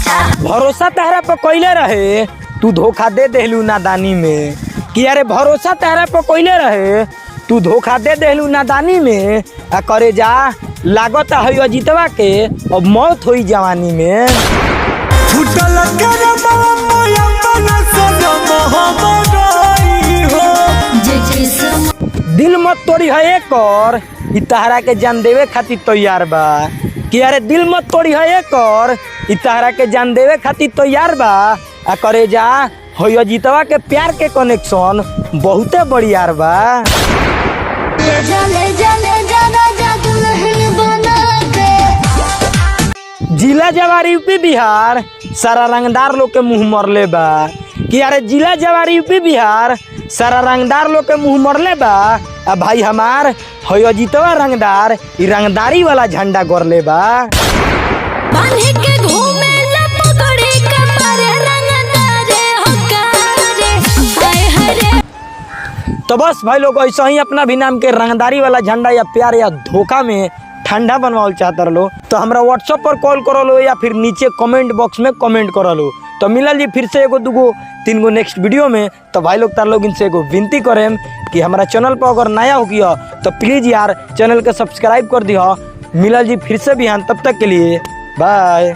भरोसा तहरा पर कोइले रहे, तू धोखा दे देलू नादानी में। कि अरे भरोसा तहरा पर कोइले रहे, तू धोखा दे देलू नादानी में। आ करे जा लागत है अजीतवा के अब मौत हुई जवानी में। दिल मत तोड़ी है एक और इ तहरा के जान देवे खातिर तैयार बा। कि अरे दिल मत तोड़ी है एक और इ तहरा के जान देवे खातिर तैयार बा। आ करे जा हो अजीतवा के प्यार के कनेक्शन बहुते बढ़ियार बा। जिला जवार यूपी बिहार सारा रंगदार लोग के मुंह मरले बा। कि अरे जिला जवार यूपी बिहार सारा रंगदार लोग के मुंह मरले बा। अब भाई हमार हो अजीतवा रंगदार इ रंगदारी वाला झंडा गड़ले बा। तो बस भाई लोग ऐसा ही अपना भी नाम के रंगदारी वाला झंडा या प्यार या धोखा में ठंडा बनवाल चाहता लो तो हमरा व्हाट्सएप पर कॉल करो लो या फिर नीचे कमेंट बॉक्स में कमेंट करो लो। तो मिलल जी फिर से एगो दूगो तीन गो नेक्स्ट वीडियो में। तो भाई लोग तार लोग इनसे एगो विनती करें कि हमारा चैनल पर अगर नया हो गया तो प्लीज़ यार चैनल के सब्सक्राइब कर दिया। मिलल जी फिर से बिहान, तब तक के लिए बाय।